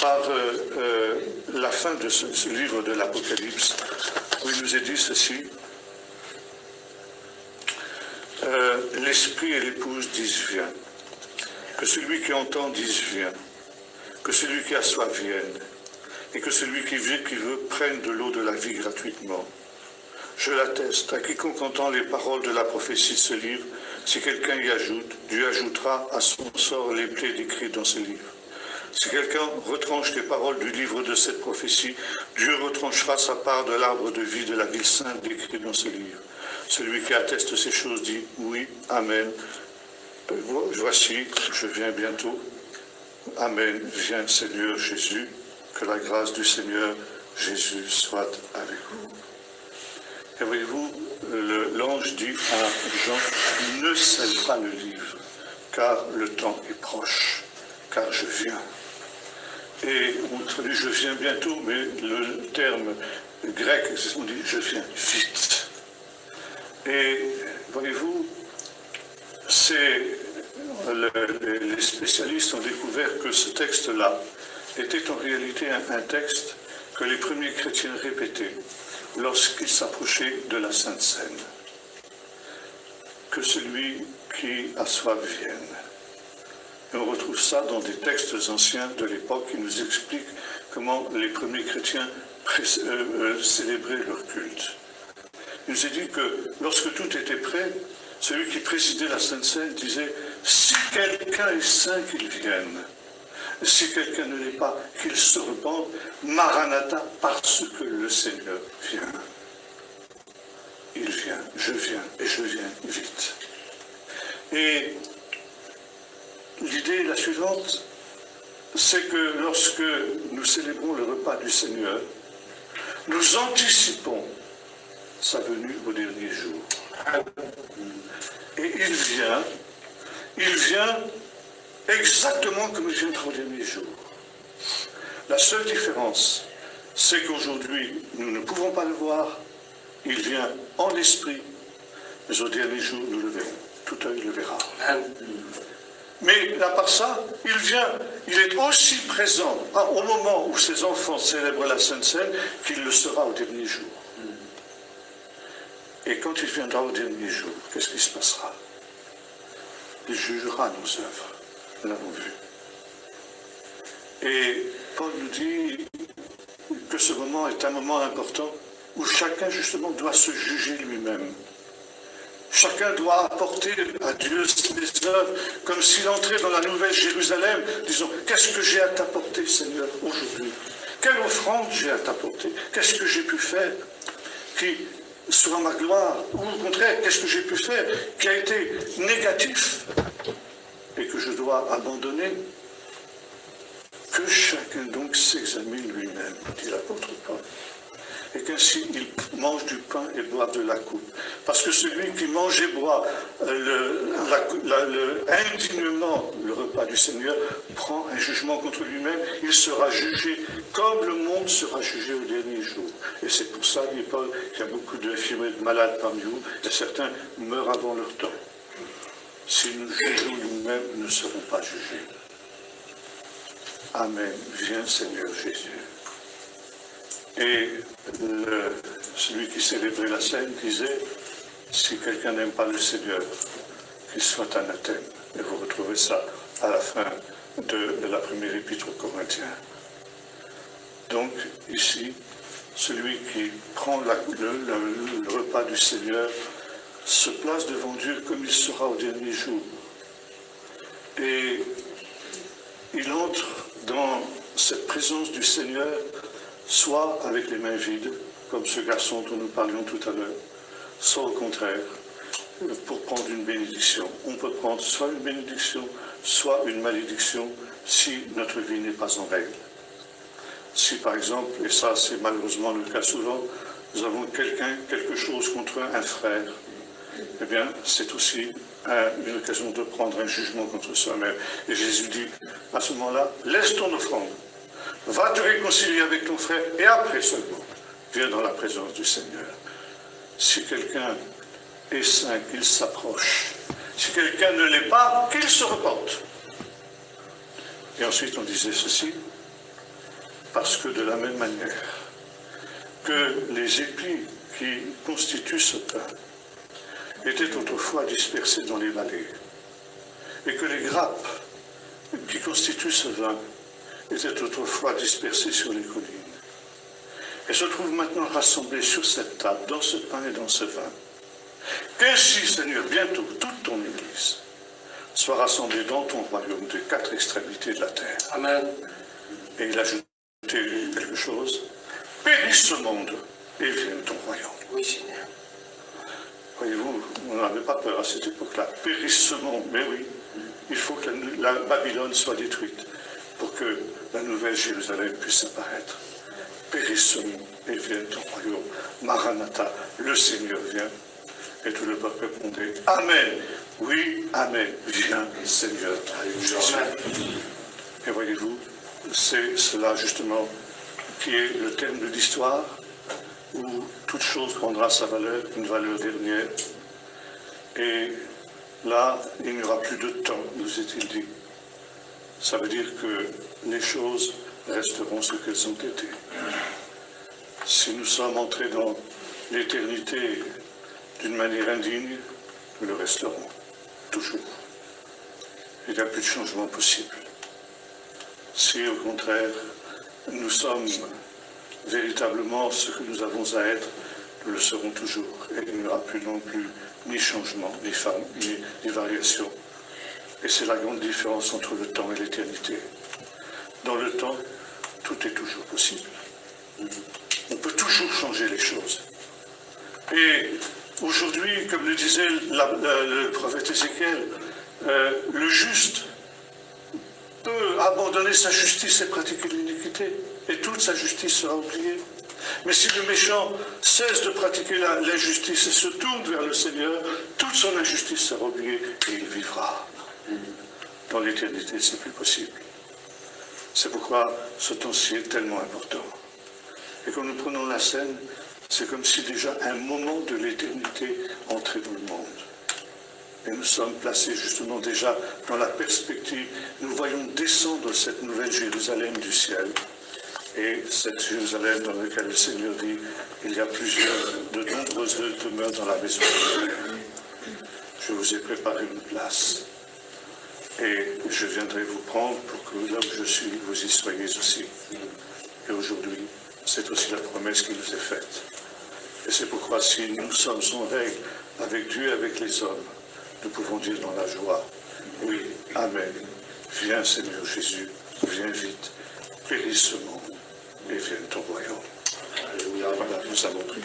par la fin de ce livre de l'Apocalypse, où il nous est dit ceci. L'Esprit et l'épouse disent viens. Que celui qui entend dise viens. Que celui qui a soif vienne. Et que celui qui veut prenne de l'eau de la vie gratuitement. Je l'atteste, à quiconque entend les paroles de la prophétie de ce livre, si quelqu'un y ajoute, Dieu ajoutera à son sort les plaies décrites dans ce livre. Si quelqu'un retranche les paroles du livre de cette prophétie, Dieu retranchera sa part de l'arbre de vie de la ville sainte décrite dans ce livre. Celui qui atteste ces choses dit oui, amen. Voici, je viens bientôt. Amen. Viens Seigneur Jésus. Que la grâce du Seigneur Jésus soit avec vous. Et voyez-vous, l'ange dit à Jean, ne scelle pas le livre, car le temps est proche, car je viens. Et on traduit je viens bientôt, mais le terme grec, on dit je viens vite. Et voyez-vous, les spécialistes ont découvert que ce texte-là était en réalité un texte que les premiers chrétiens répétaient lorsqu'ils s'approchaient de la Sainte Seine. Que celui qui a soif vienne. Et on retrouve ça dans des textes anciens de l'époque qui nous expliquent comment les premiers chrétiens célébraient leur culte. Il nous est dit que lorsque tout était prêt, celui qui présidait la Sainte Seine disait « Si quelqu'un est saint, qu'il vienne ». Si quelqu'un ne l'est pas, qu'il se repente, Maranatha, parce que le Seigneur vient. Il vient, et je viens vite. Et l'idée est la suivante, c'est que lorsque nous célébrons le repas du Seigneur, nous anticipons sa venue au dernier jour. Et il vient exactement comme il viendra au dernier jour. La seule différence, c'est qu'aujourd'hui, nous ne pouvons pas le voir. Il vient en esprit, mais au dernier jour, nous le verrons. Tout œil le verra. Mais à part ça, il est aussi présent au moment où ses enfants célèbrent la Sainte Seine qu'il le sera au dernier jour. Et quand il viendra au dernier jour, qu'est-ce qui se passera? Il jugera nos œuvres. Nous l'avons vu. Et Paul nous dit que ce moment est un moment important où chacun, justement, doit se juger lui-même. Chacun doit apporter à Dieu ses œuvres, comme s'il entrait dans la nouvelle Jérusalem, disons, qu'est-ce que j'ai à t'apporter, Seigneur, aujourd'hui? Quelle offrande j'ai à t'apporter? Qu'est-ce que j'ai pu faire qui sera ma gloire? Ou au contraire, qu'est-ce que j'ai pu faire qui a été négatif et que je dois abandonner? Que chacun donc s'examine lui-même, dit l'apôtre Paul, et qu'ainsi il mange du pain et boive de la coupe. Parce que celui qui mange et boit indignement le repas du Seigneur prend un jugement contre lui-même, il sera jugé comme le monde sera jugé au dernier jour. Et c'est pour ça, dit Paul, qu'il y a beaucoup d'infirmiers de malades parmi vous, et certains meurent avant leur temps. Si nous jugeons nous-mêmes, nous ne serons pas jugés. Amen. Viens Seigneur Jésus. Et celui qui célébrait la scène disait, si quelqu'un n'aime pas le Seigneur, qu'il soit anathème. Et vous retrouvez ça à la fin de la première épître aux Corinthiens. Donc, ici, celui qui prend le repas du Seigneur se place devant Dieu comme il sera au dernier jour. Et il entre dans cette présence du Seigneur, soit avec les mains vides, comme ce garçon dont nous parlions tout à l'heure, soit au contraire, pour prendre une bénédiction. On peut prendre soit une bénédiction, soit une malédiction, si notre vie n'est pas en règle. Si par exemple, et ça c'est malheureusement le cas souvent, nous avons quelque chose contre un frère, eh bien c'est aussi une occasion de prendre un jugement contre soi-même. Et Jésus dit, à ce moment-là, laisse ton offrande, va te réconcilier avec ton frère, et après seulement, viens dans la présence du Seigneur. Si quelqu'un est saint, qu'il s'approche. Si quelqu'un ne l'est pas, qu'il se repente. Et ensuite on disait ceci, parce que de la même manière que les épis qui constituent ce pain étaient autrefois dispersés dans les vallées, et que les grappes qui constituent ce vin étaient autrefois dispersées sur les collines, et se trouvent maintenant rassemblés sur cette table, dans ce pain et dans ce vin. Qu'ainsi, Seigneur, bientôt toute ton Église soit rassemblée dans ton royaume des quatre extrémités de la terre. Amen. Et il a ajouté quelque chose. Périsse ce monde et vienne ton royaume. Oui, Seigneur. Voyez-vous, on n'avait pas peur à cette époque-là. Périsse ce monde, mais oui, il faut que la Babylone soit détruite pour que la nouvelle Jérusalem puisse apparaître. Périsse ce monde et vienne ton royaume. Maranatha, le Seigneur vient. Et tout le peuple répondait, Amen. Oui, Amen. Viens, Seigneur Jésus. Et voyez-vous, c'est cela justement qui est le thème de l'histoire, où toute chose prendra sa valeur, une valeur dernière. Et là, il n'y aura plus de temps, nous est-il dit. Ça veut dire que les choses resteront ce qu'elles ont été. Si nous sommes entrés dans l'éternité d'une manière indigne, nous le resterons, toujours. Il n'y a plus de changement possible. Si, au contraire, nous sommes véritablement ce que nous avons à être, nous le serons toujours. Et il n'y aura plus non plus ni changement, ni variation. Et c'est la grande différence entre le temps et l'éternité. Dans le temps, tout est toujours possible. On peut toujours changer les choses. Et aujourd'hui, comme le disait le prophète Ézéchiel, le juste peut abandonner sa justice et pratiquer l'iniquité, et toute sa justice sera oubliée. Mais si le méchant cesse de pratiquer l'injustice et se tourne vers le Seigneur, toute son injustice sera oubliée et il vivra. Dans l'éternité, c'est plus possible. C'est pourquoi ce temps-ci est tellement important. Et quand nous prenons la scène, c'est comme si déjà un moment de l'éternité entrait dans le monde. Et nous sommes placés justement déjà dans la perspective. Nous voyons descendre cette nouvelle Jérusalem du ciel. Et cette Jérusalem dans laquelle le Seigneur dit, il y a de nombreuses demeures dans la maison. Je vous ai préparé une place. Et je viendrai vous prendre pour que là où je suis, vous y soyez aussi. Et aujourd'hui, c'est aussi la promesse qui nous est faite. Et c'est pourquoi si nous sommes en règle avec Dieu et avec les hommes, nous pouvons dire dans la joie, oui, Amen. Viens Seigneur Jésus, viens vite, péris ce monde et vienne ton royaume. Alléluia. Voilà, nous allons prier.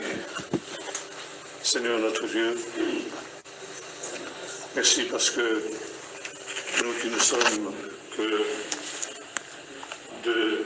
Seigneur notre Dieu, merci parce que nous qui ne sommes que de